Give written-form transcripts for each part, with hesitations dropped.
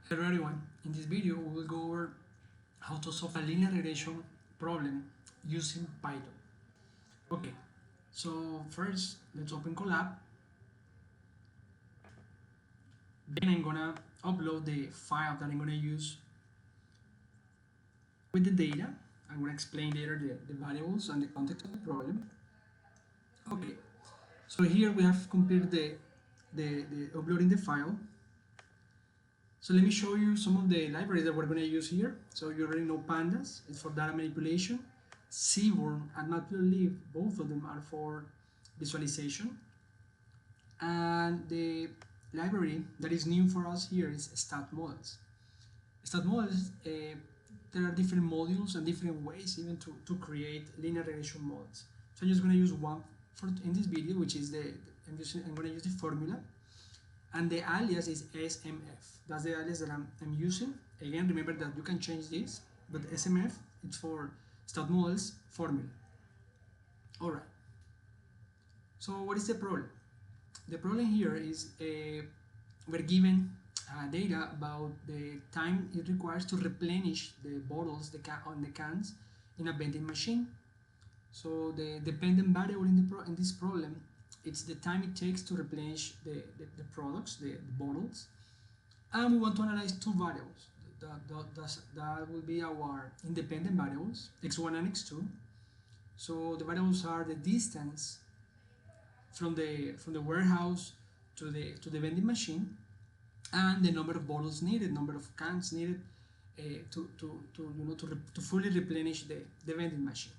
Hello everyone, in this video we will go over how to solve a linear regression problem using Python. Okay, so first let's open Colab. Then I'm gonna upload the file that I'm gonna use with the data. I'm gonna explain later the variables and the context of the problem. Okay, so here we have completed the uploading the file. So let me show you some of the libraries that we're going to use here. So you already know pandas, it's for data manipulation. Seaborn and Matplotlib, both of them are for visualization. And the library that is new for us here is stat models. Stat models, there are different modules and different ways even to create linear regression models. So I'm just going to use one in this video, which is I'm going to use the formula. And the alias is SMF. That's the alias that I'm using. Again, remember that you can change this, but SMF, it's for stat models formula. All right. So what is the problem? The problem here is we're given data about the time it requires to replenish the bottles on the cans in a vending machine. So the dependent variable in this problem, it's the time it takes to replenish the products, the bottles. And we want to analyze two variables. That will be our independent variables, x1 and x2. So the variables are the distance from the warehouse to the vending machine, and the number of bottles needed, number of cans needed to fully replenish the vending machine.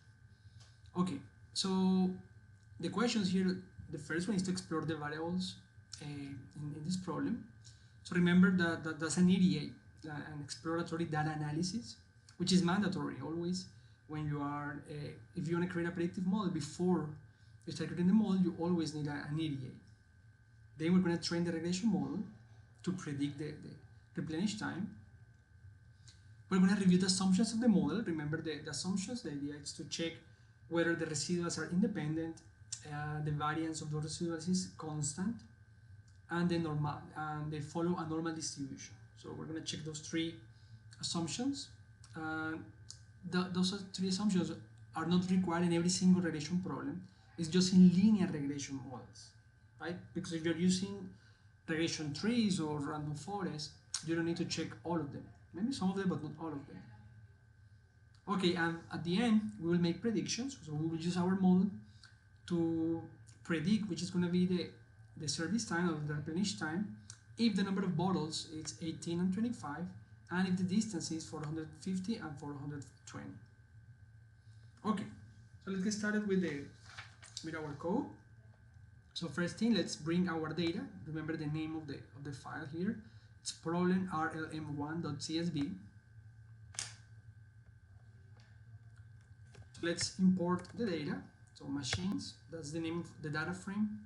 Okay, so the questions here, the first one is to explore the variables in this problem. So remember that that's an EDA, an exploratory data analysis, which is mandatory always when you are, if you want to create a predictive model before you start creating the model, you always need an EDA. Then we're going to train the regression model to predict the replenish time. We're going to review the assumptions of the model. Remember the assumptions, the idea is to check whether the residuals are independent, the variance of the residuals is constant, and they follow a normal distribution. So we're going to check those three assumptions. Those three assumptions are not required in every single regression problem. It's just in linear regression models, right? Because if you're using regression trees or random forests, you don't need to check all of them. Maybe some of them, but not all of them. Okay, and at the end, we will make predictions. So we will use our model to predict which is going to be the service time or the replenish time if the number of bottles is 18 and 25, and if the distance is 450 and 420. Okay, so let's get started with our code. So first thing, let's bring our data. Remember the name of the file here. It's problem rlm1.csv. So let's import the data. So machines, that's the name of the data frame.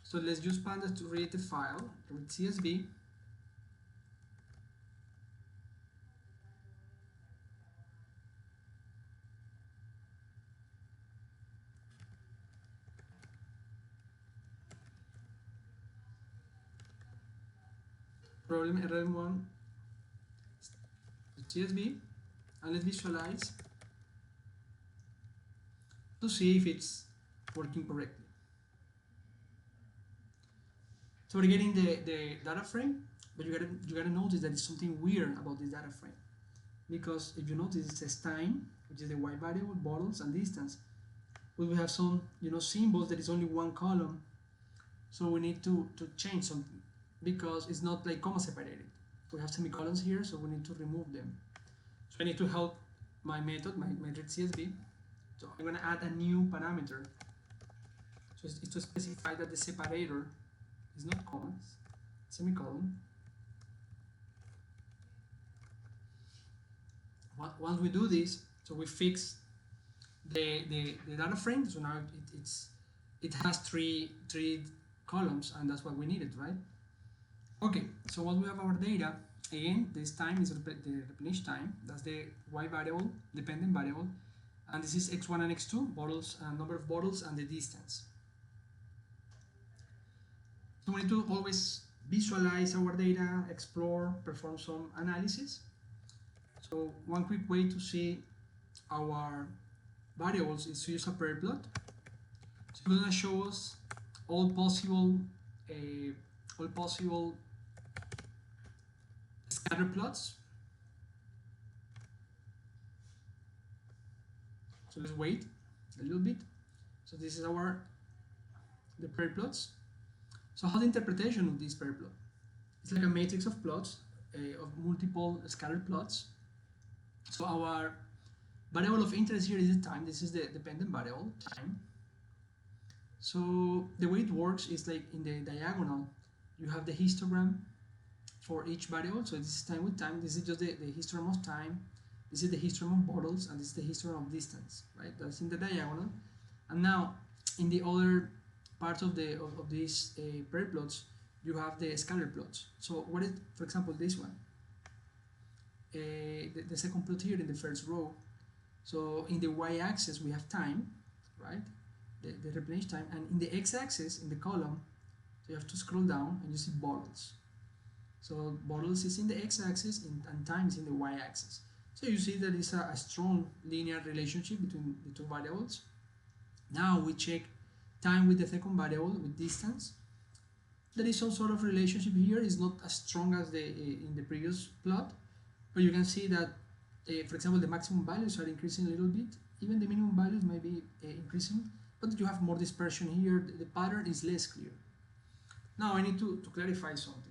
So let's use pandas to read the file with CSV. Problem rlm1 CSV, and let's visualize to see if it's working correctly. So we're getting the data frame, but you gotta notice that there's something weird about this data frame, because if you notice it says time, which is the y variable, bottles, and distance. But we have some symbols that is only one column, so we need to change something because it's not like comma separated. We have semicolons here, so we need to remove them. So I need to help my method, my readCSV. So I'm gonna add a new parameter. So it's to specify that the separator is not commas, semicolon. Once we do this, so we fix the data frame. So now it has three columns, and that's what we needed, right? Okay, so once we have our data, again, this time is the replenish time. That's the y variable, dependent variable, and this is x1 and x2, bottles, number of bottles, and the distance. So we need to always visualize our data, explore, perform some analysis. So one quick way to see our variables is to use a pair plot. So it's gonna show us all possible scatter plots. So let's wait a little bit. So this is the pair plots. So how the interpretation of this pair plot? It's like a matrix of plots, of multiple scattered plots. So our variable of interest here is the time. This is the dependent variable, time. So the way it works is like in the diagonal, you have the histogram for each variable. So this is time with time. This is just the histogram of time. This is the histogram of bottles, and this is the histogram of distance, right? That's in the diagonal. And now in the other part of these pair plots, you have the scatter plots. So what is, for example, this one? The second plot here in the first row. So in the y-axis we have time, right? The replenished time, and in the x-axis in the column, so you have to scroll down and you see bottles. So bottles is in the x-axis and time is in the y-axis. So you see that it's a strong linear relationship between the two variables. Now we check time with the second variable with distance. There is some sort of relationship here. It's not as strong as in the previous plot, but you can see that, for example, the maximum values are increasing a little bit. Even the minimum values may be increasing, but you have more dispersion here. The pattern is less clear. Now I need to clarify something.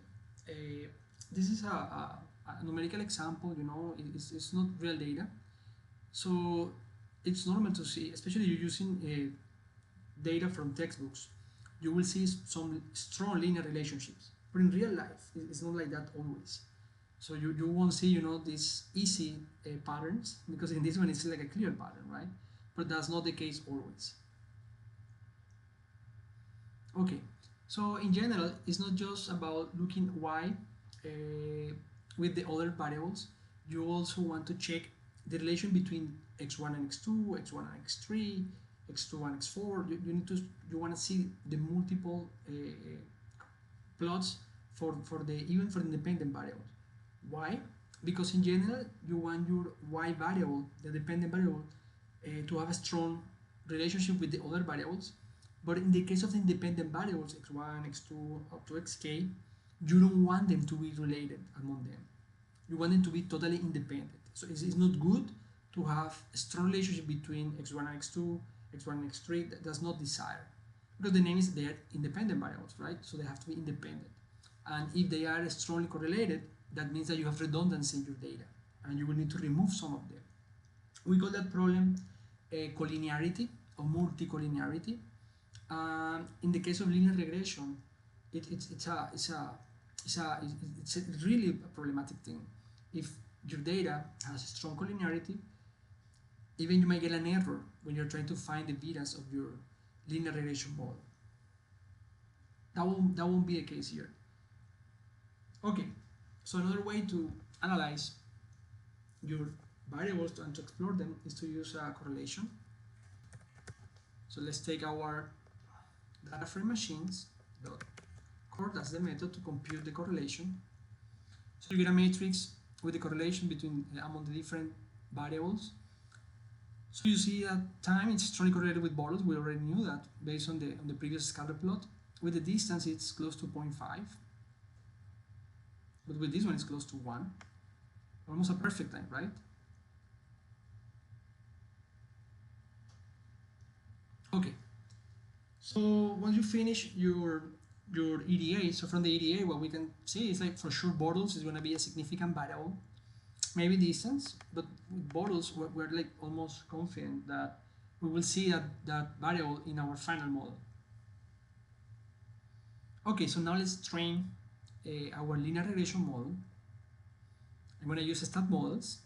This is a numerical example, you know, it's not real data. So it's normal to see, especially you're using data from textbooks, you will see some strong linear relationships. But in real life, it's not like that always. So you won't see, you know, these easy patterns, because in this one it's like a clear pattern, right? But that's not the case always. Okay, so in general, it's not just about looking y with the other variables. You also want to check the relation between x1 and x2, x1 and x3, x2 and x4. You want to see the multiple plots for the even for independent variables. Why? Because in general you want your y variable, the dependent variable, to have a strong relationship with the other variables. But in the case of the independent variables, x1, x2, up to xk, you don't want them to be related among them. You want them to be totally independent. So it's not good to have a strong relationship between x1 and x2, x1 and x3. That's not desired. Because the name is they are independent variables, right? So they have to be independent. And if they are strongly correlated, that means that you have redundancy in your data, and you will need to remove some of them. We call that problem collinearity or multicollinearity. In the case of linear regression, it's a really a problematic thing. If your data has a strong collinearity, even you might get an error when you're trying to find the betas of your linear regression model. That won't be the case here. Okay, so another way to analyze your variables and to explore them is to use a correlation. So let's take our data frame machines dot core. That's the method to compute the correlation. So you get a matrix with the correlation between among the different variables. So you see that time is strongly correlated with bottles. We already knew that based on the previous scatter plot. With the distance, it's close to 0.5, but with this one, it's close to 1. Almost a perfect time, right? Okay. So once you finish your EDA, so from the EDA, what we can see is like for sure bottles is going to be a significant variable. Maybe distance, but with bottles, we're like almost confident that we will see that variable in our final model. Okay, so now let's train our linear regression model. I'm going to use stat models.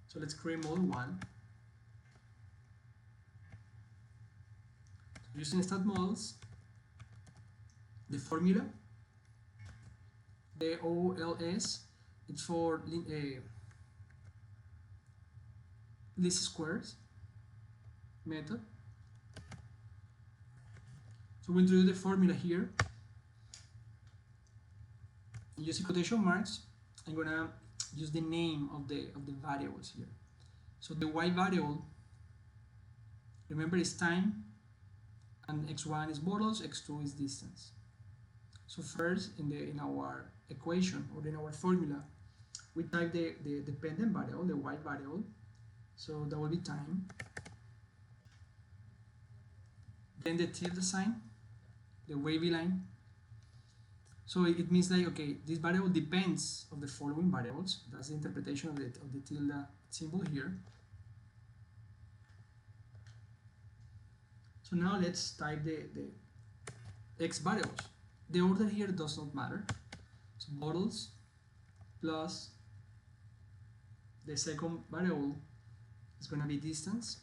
So let's create model 1. Using stat models, the formula, the OLS, it's for least squares method. So we introduce the formula here. using quotation marks, I'm gonna use the name of the variables here. So the y variable, remember, is time, and x1 is bottles, x2 is distance. So first, in our equation or in our formula, we type the dependent variable, the y variable. So that will be time. Then the tilde sign, the wavy line. So it means like, okay, this variable depends on the following variables. That's the interpretation of the tilde symbol here. So now let's type the x variables. The order here does not matter. So bottles plus the second variable is going to be distance.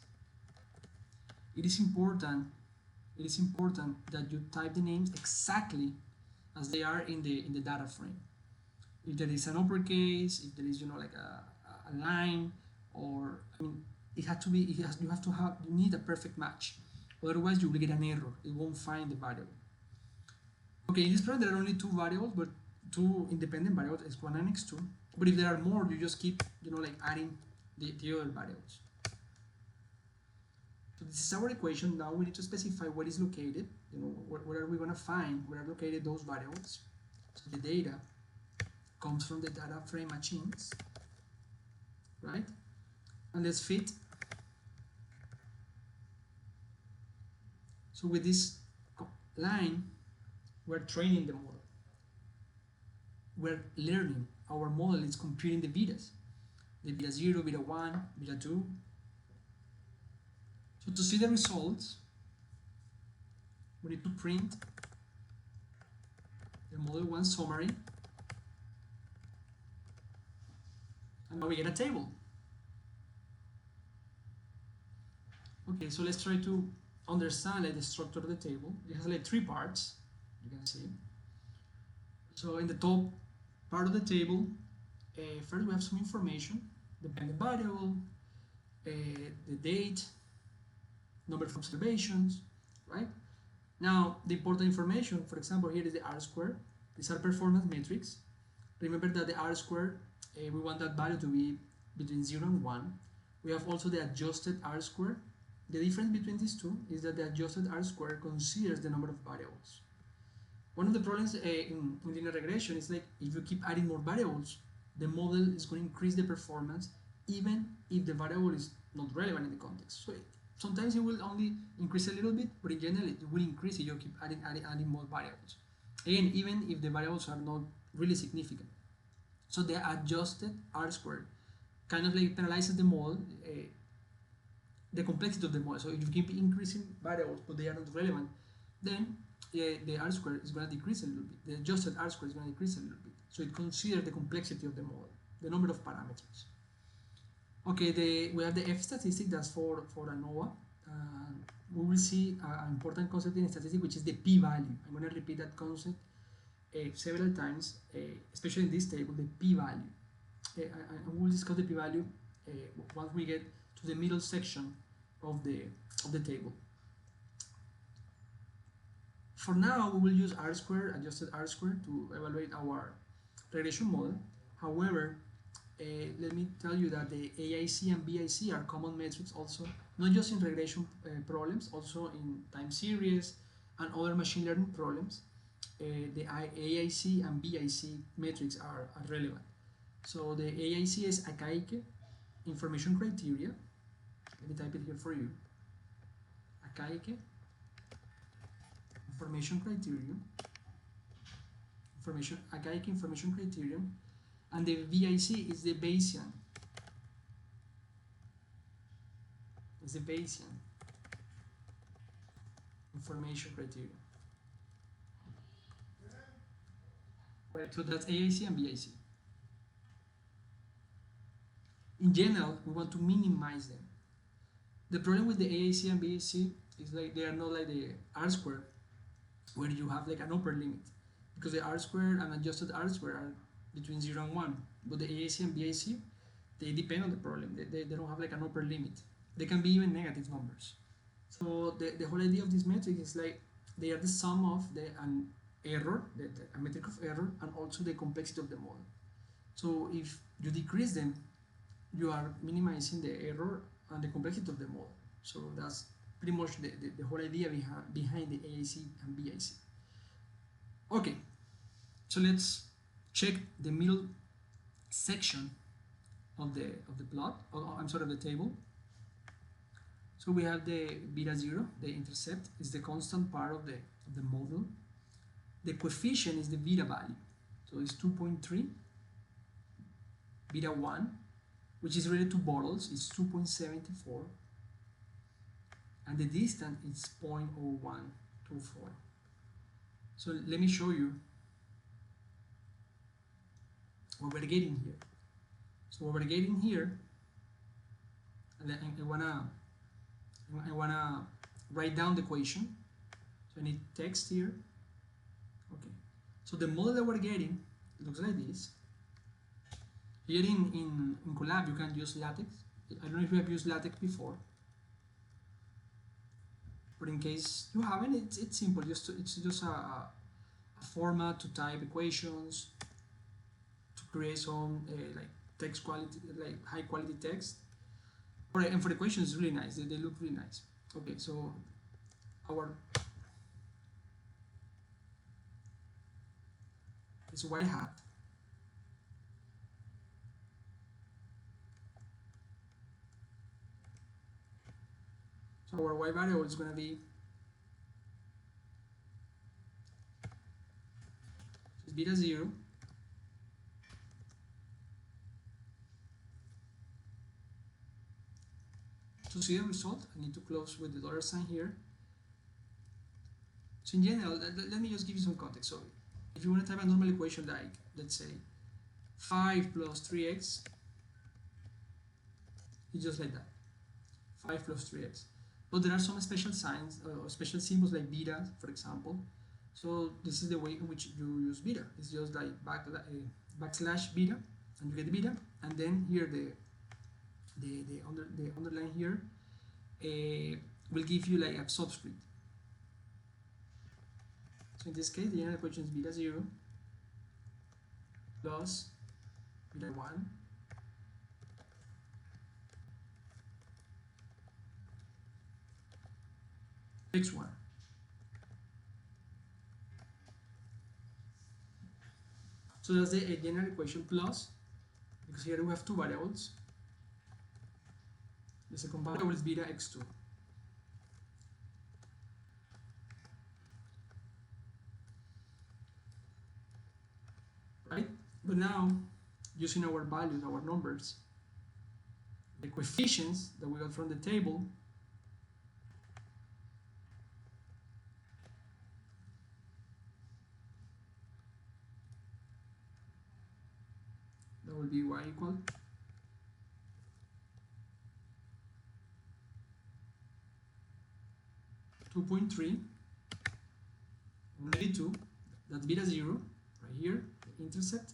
It is important that you type the names exactly as they are in the data frame. If there is an uppercase, if there is, you know, like a line, or I mean, it has to be, you need a perfect match. Otherwise, you will get an error. It won't find the variable. Okay, in this problem there are only two variables, but two independent variables, x1 and x2. But if there are more, you just keep, you know, like adding the other variables. So this is our equation. Now we need to specify where is located. You know, where are we going to find where are located those variables. So the data comes from the data frame machines, right? And let's fit. So with this line, we're training the model. We're learning. Our model is computing the betas. The beta 0, beta 1, beta 2. So to see the results, we need to print the model 1 summary. And now we get a table. Okay, so let's try to understand like the structure of the table. It has like 3 parts, you can see. So in the top part of the table, first we have some information, dependent variable, the date, number of observations, right? Now the important information, for example, here is the R-square. These are performance metrics. Remember that the R-square, we want that value to be between 0 and 1. We have also the adjusted R-square. The difference between these two is that the adjusted R-square considers the number of variables. One of the problems in linear regression is like if you keep adding more variables, the model is going to increase the performance even if the variable is not relevant in the context. So sometimes it will only increase a little bit, but in general it will increase if you keep adding more variables. Again, even if the variables are not really significant. So the adjusted R-square kind of like penalizes the model, the complexity of the model. So if you keep increasing variables but they are not relevant, then the R-square is going to decrease a little bit. The adjusted R-square is going to decrease a little bit. So it considers the complexity of the model, the number of parameters. Okay, we have the F statistic, that's for ANOVA. We will see an important concept in statistics, which is the p-value. I'm going to repeat that concept several times, especially in this table, the p-value. And we'll discuss the p-value once we get to the middle section of the table. For now, we will use R-square, adjusted R-square, to evaluate our regression model. However, let me tell you that the AIC and BIC are common metrics also, not just in regression problems, also in time series and other machine learning problems. The AIC and BIC metrics are relevant. So the AIC is Akaike information criteria. Let me type it here for you. Akaike information criterion. Akaike information criterion. And the BIC is the Bayesian. It's the Bayesian information criterion. Right, so that's AIC and BIC. In general, we want to minimize them. The problem with the AIC and BIC is like they are not like the R-square, where you have like an upper limit, because the R-square and adjusted R-square are between 0 and 1, but the AIC and BIC, they depend on the problem. They don't have like an upper limit. They can be even negative numbers. So the whole idea of this metric is like they are the sum of error, a metric of error, and also the complexity of the model. So if you decrease them, you are minimizing the error and the complexity of the model. So that's pretty much the whole idea behind the AIC and BIC. Okay, so let's check the middle section of the plot. I'm sorry, of the table. So we have the beta 0, the intercept is the constant part of the model. The coefficient is the beta value, so it's 2.3. Beta 1, which is related to bottles, is 2.74, and the distance is 0.0124. So let me show you what we're getting here. So what we're getting here, and I wanna write down the equation. So I need text here. Okay. So the model that we're getting looks like this. Here in Colab you can use LaTeX. I don't know if you have used LaTeX before, but in case you haven't, it's simple. It's just a format to type equations, to create some like text quality, like high quality text. And for the equations, it's really nice. They look really nice. Okay, so our is white hat. So our y variable is going to be beta 0 to see the result. I need to close with the dollar sign here. So in general, let me just give you some context. So if you want to type a normal equation like, let's say 5 plus 3x, it's just like that, 5 plus 3x. But there are some special signs or special symbols like beta, for example. So this is the way in which you use beta. It's just like backslash beta, and you get the beta, and then here the underline here will give you like a subscript. So in this case, the general equation is beta 0 plus beta 1 x1. So that's the general equation plus, because here we have two variables. The second variable is beta x2. Right? But now, using our values, our numbers, the coefficients that we got from the table, that will be y equal 2.3, 182, that's beta 0, right here, the intercept,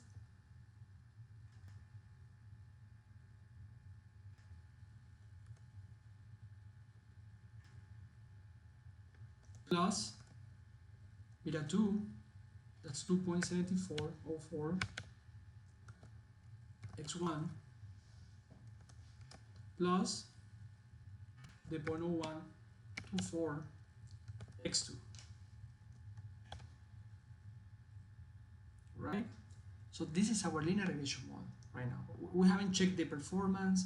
plus beta 2, that's 2.7404 x1 plus the 0.0124 x2, right? So this is our linear regression model right now. We haven't checked the performance,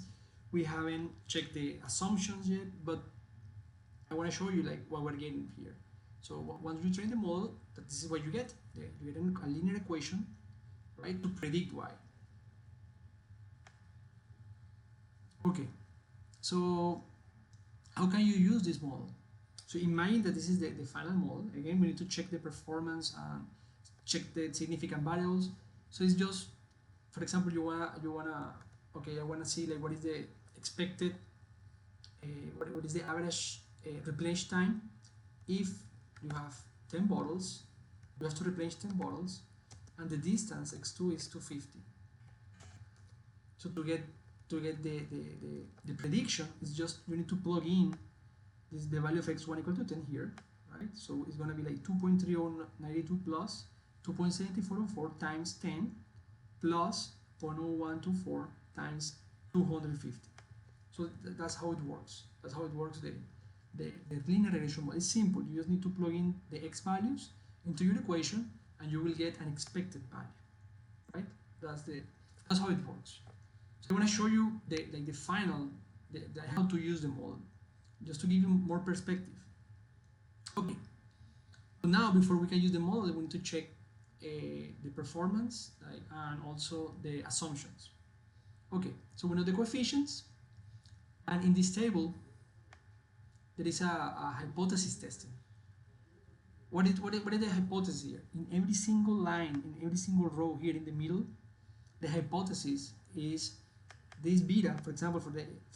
we haven't checked the assumptions yet, but I want to show you like what we're getting here. So once you train the model, this is what you get. You get a linear equation, right, to predict y. Okay, so how can you use this model? So imagine that this is the final model. Again, we need to check the performance and check the significant variables. So it's just, for example, you wanna okay, I wanna see like what is the expected, what is the average replenish time if you have 10 bottles. You have to replenish 10 bottles, and the distance x2 is 250. So to get the prediction, is just you need to plug in the value of x1 equal to 10 here, right? right? So it's going to be like 2.3092 plus 2.7404 times 10 plus 0.0124 times 250. So that's how it works. That's how it works. The linear regression model is simple. You just need to plug in the x values into your equation, and you will get an expected value, right? That's how it works. So I want to show you the how to use the model, just to give you more perspective. Okay. So now, before we can use the model, we need to check the performance, and also the assumptions. Okay. So we know the coefficients, and in this table there is a hypothesis testing. What is the hypothesis here? In every single line, in every single row here in the middle, the hypothesis is this beta, for example, for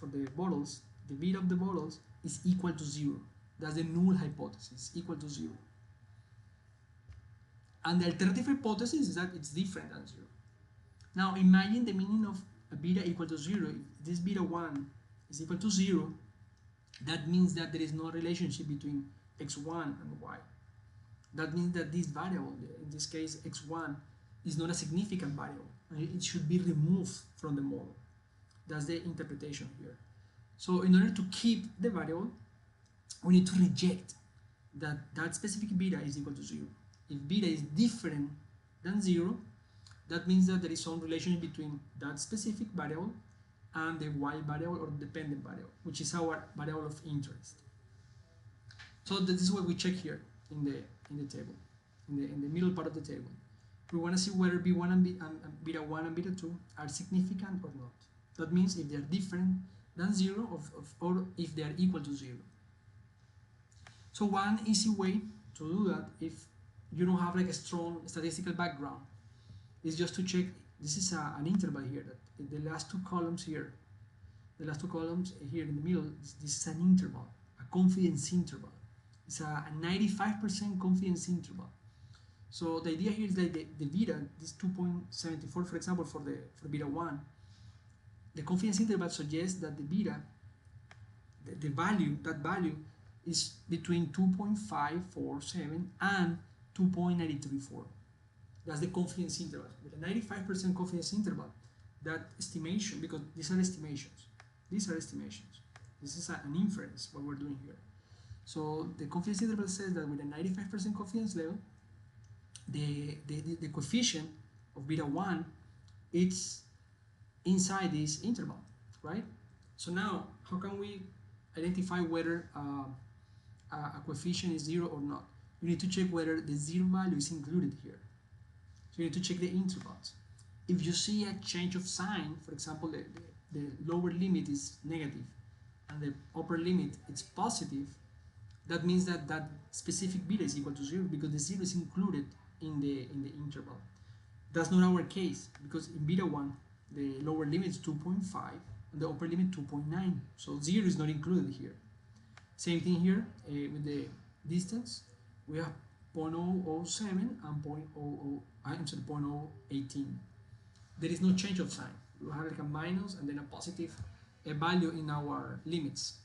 the bottles, the beta of the bottles is equal to 0. That's the null hypothesis, equal to 0. And the alternative hypothesis is that it's different than 0. Now imagine the meaning of a beta equal to 0. If this beta 1 is equal to 0, that means that there is no relationship between x1 and y. That means that this variable, in this case x1, is not a significant variable. It should be removed from the model. That's the interpretation here. So in order to keep the variable, we need to reject that specific beta is equal to 0. If beta is different than 0, that means that there is some relationship between that specific variable and the y variable or dependent variable, which is our variable of interest. So this is what we check here in the table, in the middle part of the table. We want to see whether b1 and beta 1 and beta 2 are significant or not. That means if they are different than 0 or if they are equal to 0. So one easy way to do that, if you don't have like a strong statistical background, is just to check. This is an interval here, that the last two columns here, in the middle, this is an interval, a confidence interval. It's a 95% confidence interval. So the idea here is that the beta, this 2.74, for example, for beta 1, the confidence interval suggests that the beta, that value is between 2.547 and 2.934. That's the confidence interval. With a 95% confidence interval, that estimation, because these are estimations. This is an inference, what we're doing here. So the confidence interval says that with a 95% confidence level, the coefficient of beta 1, it's inside this interval, right? So now, how can we identify whether a coefficient is 0 or not? You need to check whether the 0 value is included here. So you need to check the intervals. If you see a change of sign, for example, the lower limit is negative and the upper limit is positive, that means that that specific beta is equal to 0 because the 0 is included in the interval. That's not our case, because in beta 1 the lower limit is 2.5 and the upper limit 2.9, so 0 is not included here. Same thing here with the distance. We have 0.007 and 0.018. There is no change of sign. We have like a minus and then a positive value in our limits.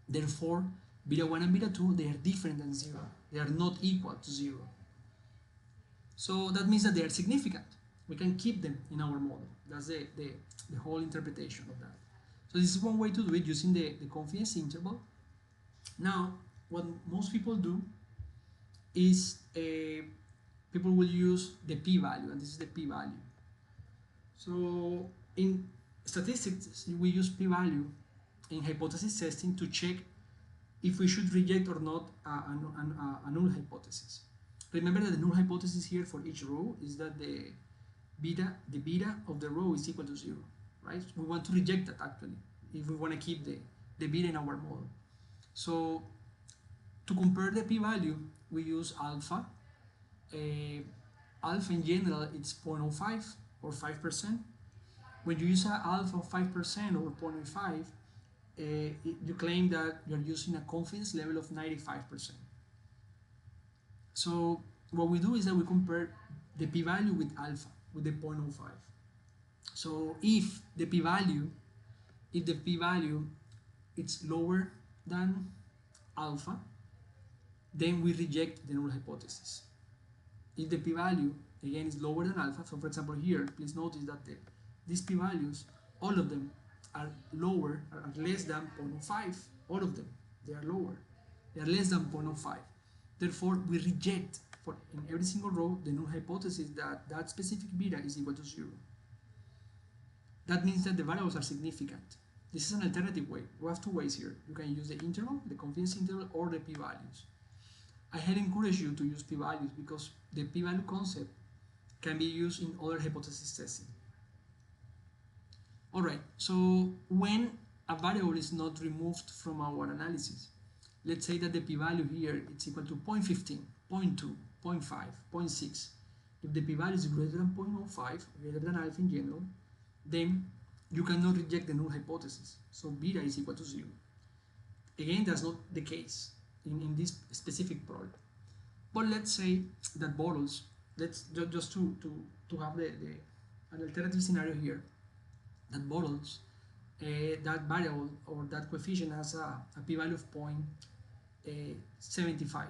Therefore, beta 1 and beta 2, they are different than 0. They are not equal to 0. So that means that they are significant. We can keep them in our model. That's the whole interpretation of that. So this is one way to do it, using the confidence interval. Now, what most people do is people will use the p-value, and this is the p-value. So in statistics, we use p-value in hypothesis testing to check if we should reject or not a null hypothesis. Remember that the null hypothesis here for each row is that the beta of the row is equal to 0, right? We want to reject that actually, if we want to keep the beta in our model. So to compare the p-value, we use alpha. Alpha in general, it's 0.05 or 5%. When you use an alpha of 5% or 0.05, you claim that you're using a confidence level of 95%. So what we do is that we compare the p-value with alpha, with the 0.05. So if the p-value it's lower than alpha, then we reject the null hypothesis. If the p-value again is lower than alpha, so for example here, please notice that these p-values, all of them are lower, are less than 0.05, all of them, they are lower, they are less than 0.05. Therefore, we reject for in every single row the null hypothesis that that specific beta is equal to 0. That means that the variables are significant. This is an alternative way. We have two ways here. You can use the interval, the confidence interval, or the p-values. I highly encourage you to use p-values because the p-value concept can be used in other hypothesis testing. Alright, so when a variable is not removed from our analysis, let's say that the p-value here is equal to 0.15, 0.2, 0.5, 0.6. If the p-value is greater than 0.05, greater than alpha in general, then you cannot reject the null hypothesis. So beta is equal to 0. Again, that's not the case in this specific problem. But let's say that bottles, let's just to have an alternative scenario here, that bottles, that variable or that coefficient has a p-value of 0.75.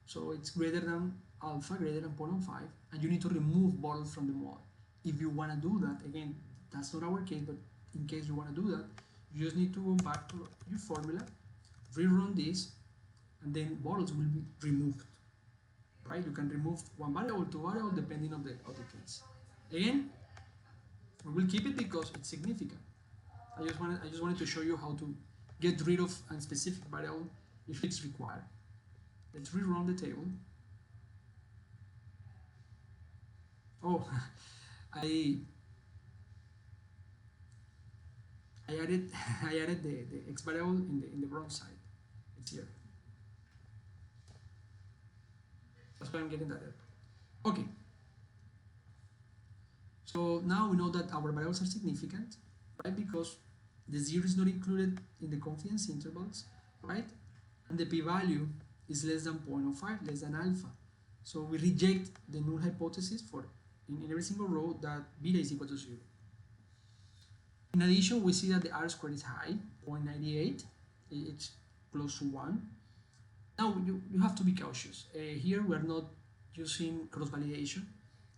So it's greater than alpha, greater than 0.05, and you need to remove bottles from the model. If you want to do that, again, that's not our case, but in case you want to do that, you just need to go back to your formula, rerun this, and then bottles will be removed. Right? You can remove one variable, two variables, depending on the case. Again, we will keep it because it's significant. I just wanted to show you how to get rid of a specific variable if it's required. Let's rerun the table. Oh, I added the x variable in the wrong side. It's here. That's why I'm getting that error. Okay. So now we know that our variables are significant, right? Because the 0 is not included in the confidence intervals, right? And the p-value is less than 0.05, less than alpha. So we reject the null hypothesis for in every single row that beta is equal to 0. In addition, we see that the R-squared is high, 0.98, it's close to 1. Now you have to be cautious. Here we are not using cross-validation.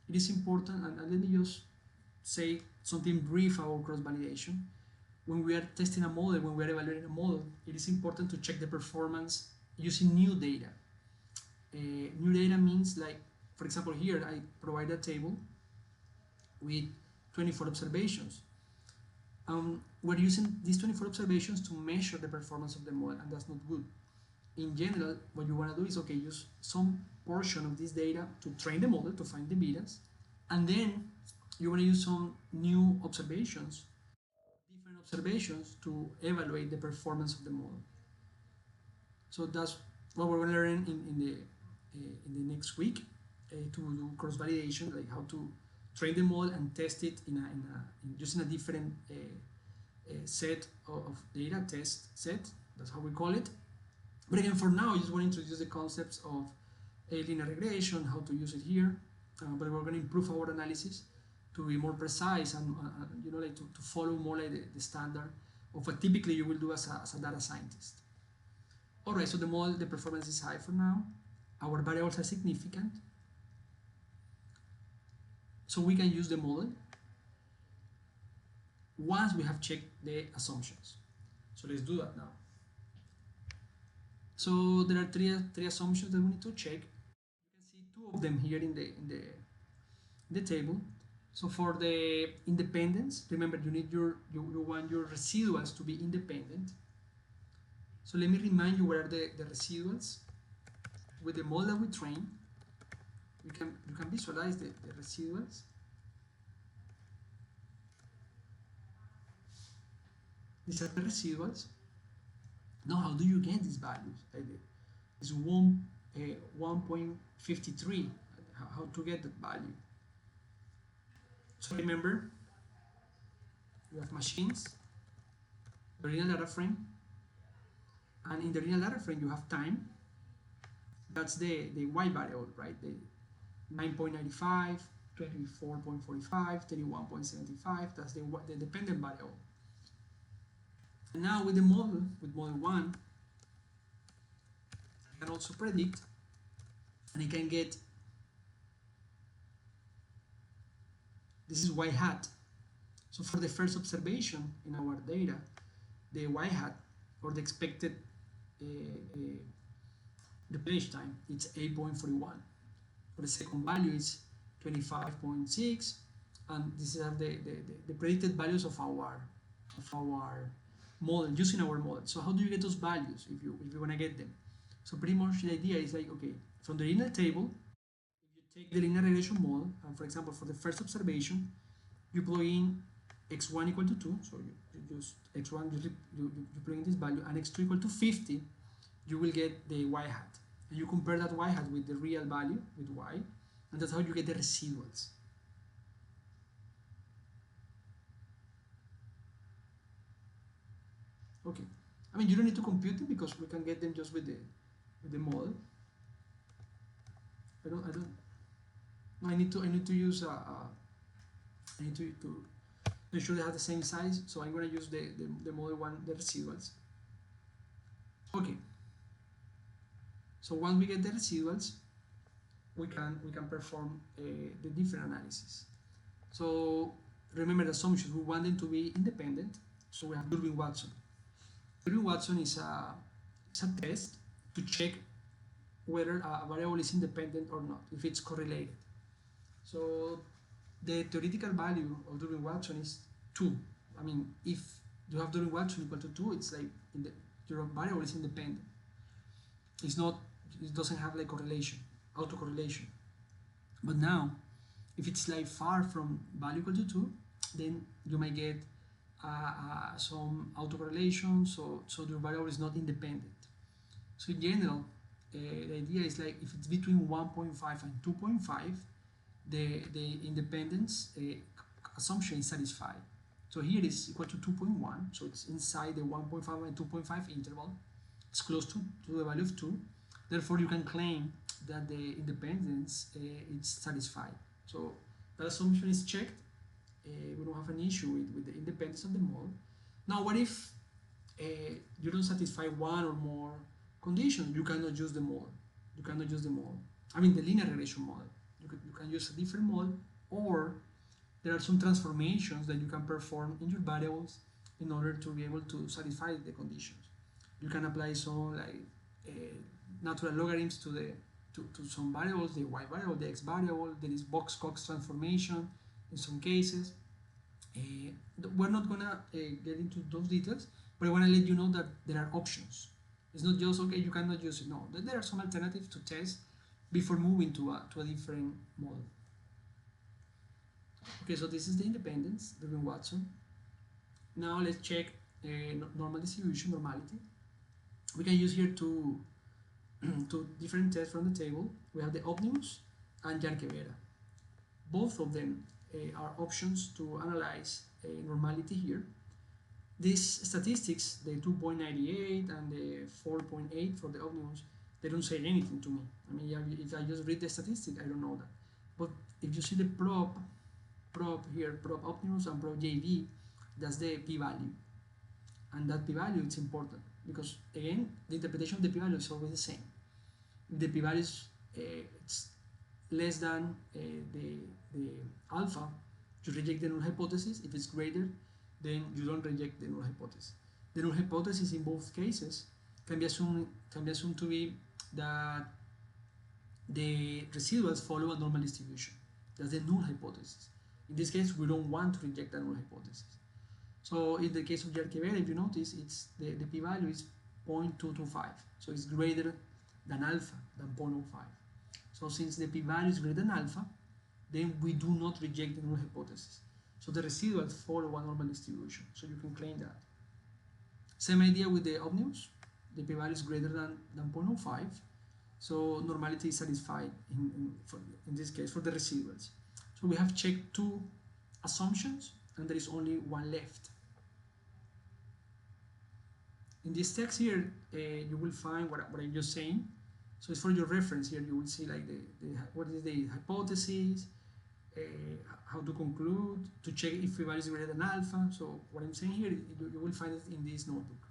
It is important, and let me just say something brief about cross-validation. When we are testing a model, when we are evaluating a model, it is important to check the performance using new data. New data means, like, for example, here I provide a table with 24 observations. We're using these 24 observations to measure the performance of the model, and that's not good. In general, what you want to do is, okay, use some portion of this data to train the model to find the betas, and then you want to use some new observations, different observations, to evaluate the performance of the model. So that's what we're going to learn in the next week, to do cross-validation, like how to train the model and test it in using a different set of data, test set, that's how we call it. But again, for now, I just want to introduce the concepts of linear regression, how to use it here, but we're going to improve our analysis to be more precise and you know, like to follow more like the standard of what typically you will do as a data scientist. Alright, so the model, the performance is high for now. Our variables are significant. So we can use the model once we have checked the assumptions. So let's do that now. So there are three assumptions that we need to check. You can see two of them here in the table. So for the independence, remember you want your residuals to be independent. So let me remind you what are the residuals. With the model that we train, you can visualize the residuals. These are the residuals. Now, how do you get these values? It's 1.53. How to get that value? So remember, you have machines, the real data frame, and in the real data frame you have time. That's the y variable, right? The 9.95, 24.45, 31.75. That's the dependent variable. And now with the model, with model 1, I can also predict, and I can get, this is y hat. So for the first observation in our data, the y hat, or the expected replenish time, it's 8.41. For the second value, it's 25.6, and these are the predicted values of our model, using our model. So how do you get those values if you want to get them? So pretty much the idea is like, okay, from the linear table, if you take the linear regression model, and for example, for the first observation, you plug in x1 equal to 2, so you use x1, you plug in this value, and x2 equal to 50, you will get the y hat. And you compare that y hat with the real value, with y, and that's how you get the residuals. Okay, I mean, you don't need to compute them because we can get them just with the model. I need to use I need to make sure they have the same size, so I'm going to use the model one, the residuals. Okay, so once we get the residuals, we can perform the different analysis. So remember the assumptions, we want them to be independent, so we have Durbin-Watson. Durbin-Watson is a test to check whether a variable is independent or not, if it's correlated. So the theoretical value of Durbin-Watson is 2. I mean, if you have Durbin-Watson equal to 2, it's like your variable is independent. It's not, it doesn't have like correlation, autocorrelation. But now, if it's like far from value equal to 2, then you might get some autocorrelation, so your variable is not independent. So in general, the idea is like if it's between 1.5 and 2.5, the independence assumption is satisfied. So here is equal to 2.1, so it's inside the 1.5 and 2.5 interval. It's close to the value of 2. Therefore, you can claim that the independence is satisfied. So that assumption is checked. We don't have an issue with the independence of the model. Now, what if you don't satisfy one or more conditions? You cannot use the model. You cannot use the model. I mean, the linear regression model. You can use a different model, or there are some transformations that you can perform in your variables in order to be able to satisfy the conditions. You can apply some like natural logarithms to some variables, the y variable, the x variable. There is Box-Cox transformation in some cases. We're not gonna get into those details, but I want to let you know that there are options. It's not just okay, you cannot use it. No, there are some alternatives to test before moving to a different model. Okay, so this is the independence, Durbin-Watson. Now let's check normal distribution, normality. We can use here two different tests from the table. We have the Omnibus and Yarkevera. Both of them are options to analyze normality here. These statistics, the 2.98 and the 4.8 for the Omnibus, they don't say anything to me. I mean, if I just read the statistic, I don't know that. But if you see the prop here, prop Omnibus and prop JV, that's the p-value. And that p-value is important because, again, the interpretation of the p-value is always the same. If the p-value is it's less than the alpha, you reject the null hypothesis. If it's greater, then you don't reject the null hypothesis. The null hypothesis in both cases can be assumed to be that the residuals follow a normal distribution. That's the null hypothesis. In this case, we don't want to reject the null hypothesis. So in the case of Yarkevera, if you notice, it's the p-value is 0.225. So it's greater than alpha, than 0.05. So since the p-value is greater than alpha, then we do not reject the null hypothesis. So the residuals follow a normal distribution. So you can claim that. Same idea with the Omnibus. The p-value is greater than 0.05. So normality is satisfied in this case for the residuals. So we have checked two assumptions and there is only one left. In this text here, you will find what I'm just saying. So it's for your reference here. You will see like what is the hypothesis, how to conclude, to check if p-value is greater than alpha. So what I'm saying here, you will find it in this notebook.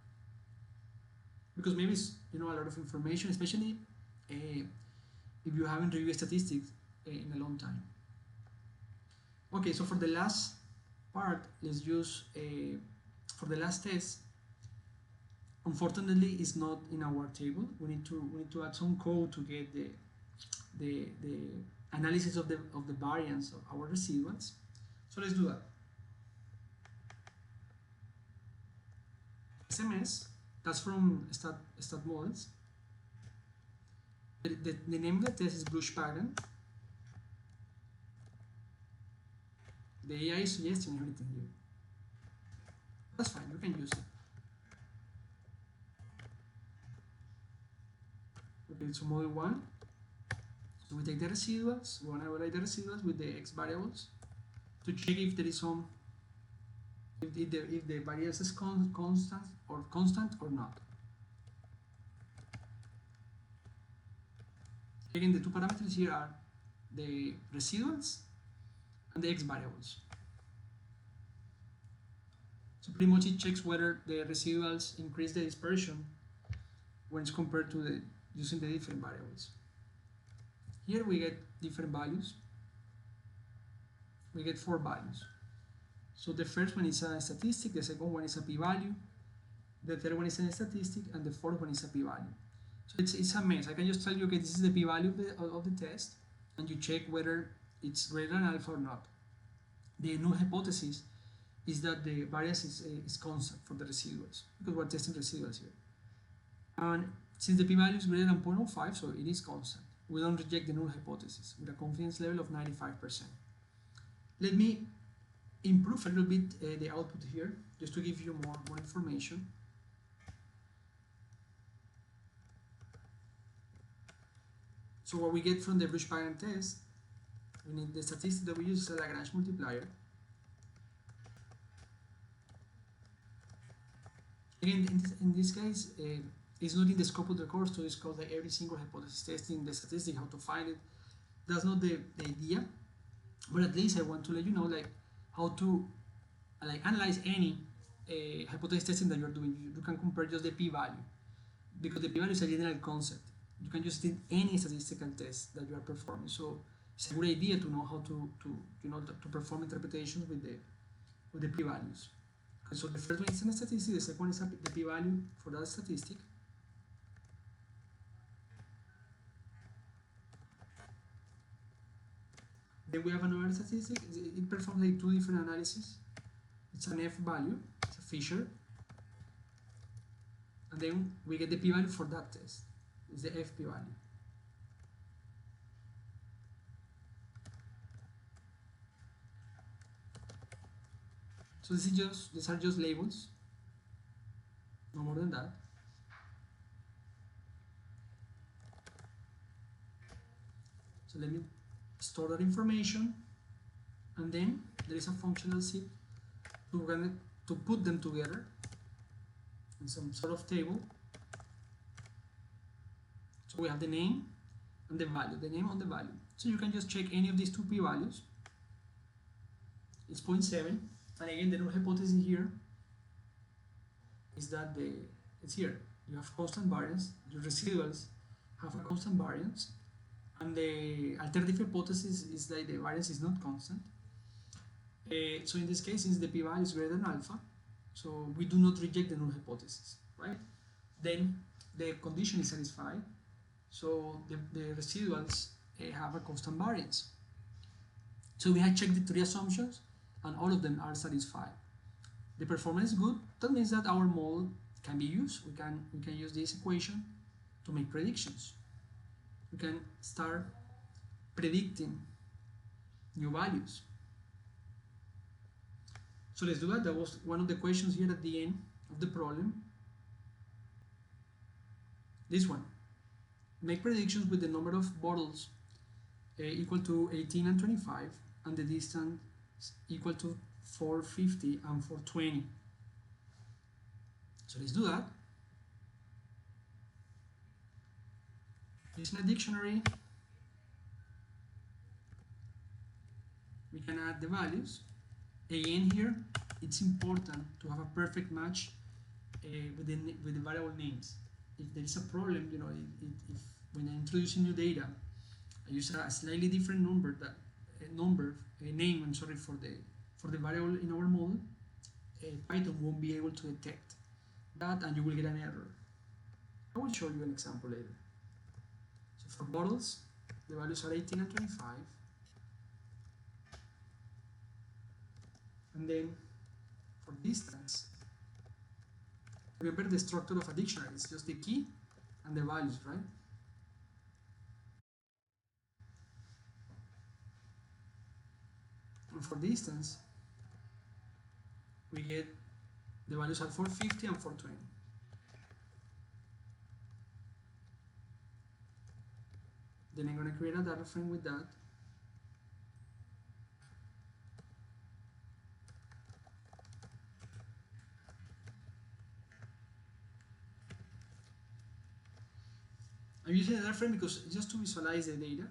because maybe it's, you know, a lot of information, especially if you haven't reviewed statistics in a long time. Okay, so for the last part, let's use for the last test. Unfortunately, it's not in our table. We need to add some code to get the analysis of the variance of our residuals. So let's do that. SMS, that's from stat models. The name of the test is Bruch pattern. The AI is suggesting everything here. That's fine, you can use it. Okay, so model 1. So we take the residuals, we want to evaluate the residuals with the x variables to check if there is some, if the variance is constant or not. Again, the two parameters here are the residuals and the x variables. So pretty much it checks whether the residuals increase the dispersion when it's compared to using the different variables. Here we get different values. We get 4 values. So the first one is a statistic, the second one is a p-value, the third one is a statistic, and the fourth one is a p-value. So it's a mess. I can just tell you, okay, this is the p-value of the test, and you check whether it's greater than alpha or not. The null hypothesis is that the variance is constant for the residuals, because we're testing residuals here. And since the p-value is greater than 0.05, so it is constant. We don't reject the null hypothesis with a confidence level of 95%. Let me improve a little bit the output here, just to give you more information. So what we get from the Bruch pattern test, we need the statistic that we use is a Lagrange multiplier. Again, in this case, it's not in the scope of the course to discuss like every single hypothesis testing, the statistic, how to find it. That's not the idea, but at least I want to let you know like how to analyze any hypothesis testing that you're doing. You can compare just the p-value, because the p-value is a general concept. You can just do any statistical test that you are performing. So it's a good idea to know how to perform interpretations with the p-values. Okay, so the first one is a statistic, the second one is the p-value for that statistic. Then we have another statistic. It performs like 2 different analyses. It's an F value, it's a Fisher, and then we get the p-value for that test. It's the F p-value. So these are just labels, no more than that. So let me store that information, and then there is a functional zip to put them together in some sort of table. So we have the name and the value, the name and the value. So you can just check any of these 2 p-values. It's 0.7, and again the null hypothesis here is that it's here. You have constant variance, your residuals have a constant variance, and the alternative hypothesis is that the variance is not constant. So in this case, since the p-value is greater than alpha, so we do not reject the null hypothesis, right? Then the condition is satisfied, so the residuals have a constant variance. So we have checked the 3 assumptions, and all of them are satisfied. The performance is good. That means that our model can be used. We can use this equation to make predictions. We can start predicting new values. So let's do that. That was one of the questions here at the end of the problem. This one. Make predictions with the number of bottles equal to 18 and 25, and the distance equal to 450 and 420. So let's do that. Using a dictionary, we can add the values. Again here, it's important to have a perfect match with the variable names. if there is a problem, if when I introduce new data, I use a slightly different number, a name, I'm sorry, for the variable in our model, Python won't be able to detect that, and you will get an error. I will show you an example later. So for bottles, the values are 18 and 25. And then for distance, remember the structure of a dictionary, it's just the key and the values, right? And for distance, we get the values are 450 and 420. Then I'm going to create a data frame with that. I'm using a data frame because just to visualize the data.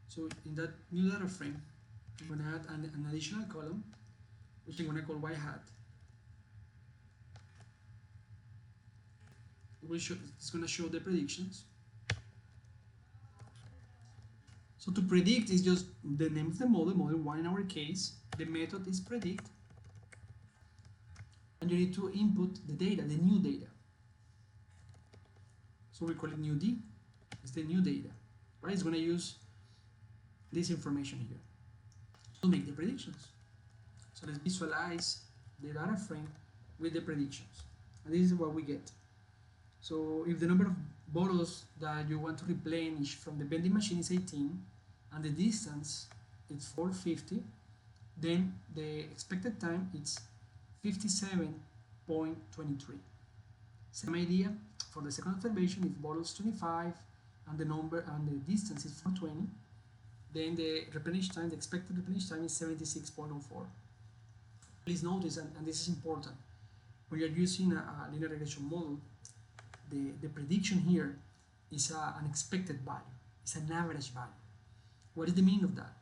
So in that new data frame, I'm going to add an additional column, which I'm going to call y hat. It's going to show the predictions. So to predict is just the name of the model 1 in our case. The method is predict. And you need to input the data, the new data. So we call it new D. It's the new data, right? It's going to use this information here to make the predictions. So let's visualize the data frame with the predictions. And this is what we get. So if the number of bottles that you want to replenish from the vending machine is 18 and the distance is 450, then the expected time is 57.23. Same idea for the second observation. If bottles 25 and the distance is 420, then the expected replenish time is 76.04. Please notice, and this is important, when you're using a linear regression model, the prediction here is an expected value. It's an average value. What is the meaning of that?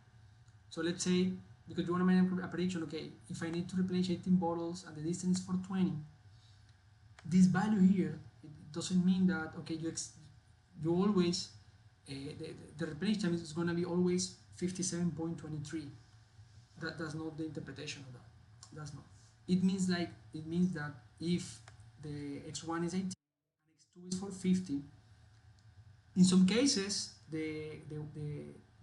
So let's say, because you want to make a prediction, okay, if I need to replenish 18 bottles and the distance is 420, this value here, it doesn't mean that, okay, you always, the replenish time is going to be always 57.23. That's not the interpretation of that. That's not. It means that if the x1 is 18 and x2 is 450, in some cases the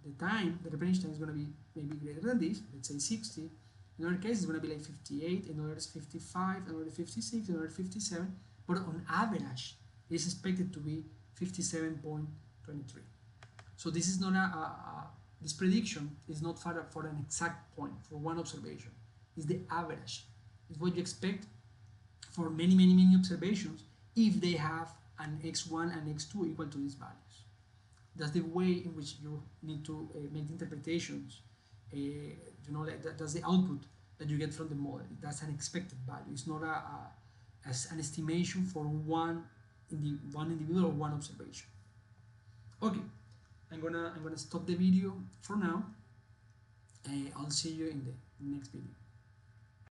replenish time is going to be maybe greater than this, let's say 60. In other cases it's going to be like 58, in others 55, in others 56, in others 57, but on average it's expected to be 57.23. So this is not this prediction is not for an exact point, for one observation. It's the average. It's what you expect for many observations if they have an x1 and x2 equal to these values. That's the way in which you need to make the interpretations. That's the output that you get from the model. That's an expected value. It's not as an estimation for one individual or one observation. Okay, I'm gonna stop the video for now. I'll see you in the next video.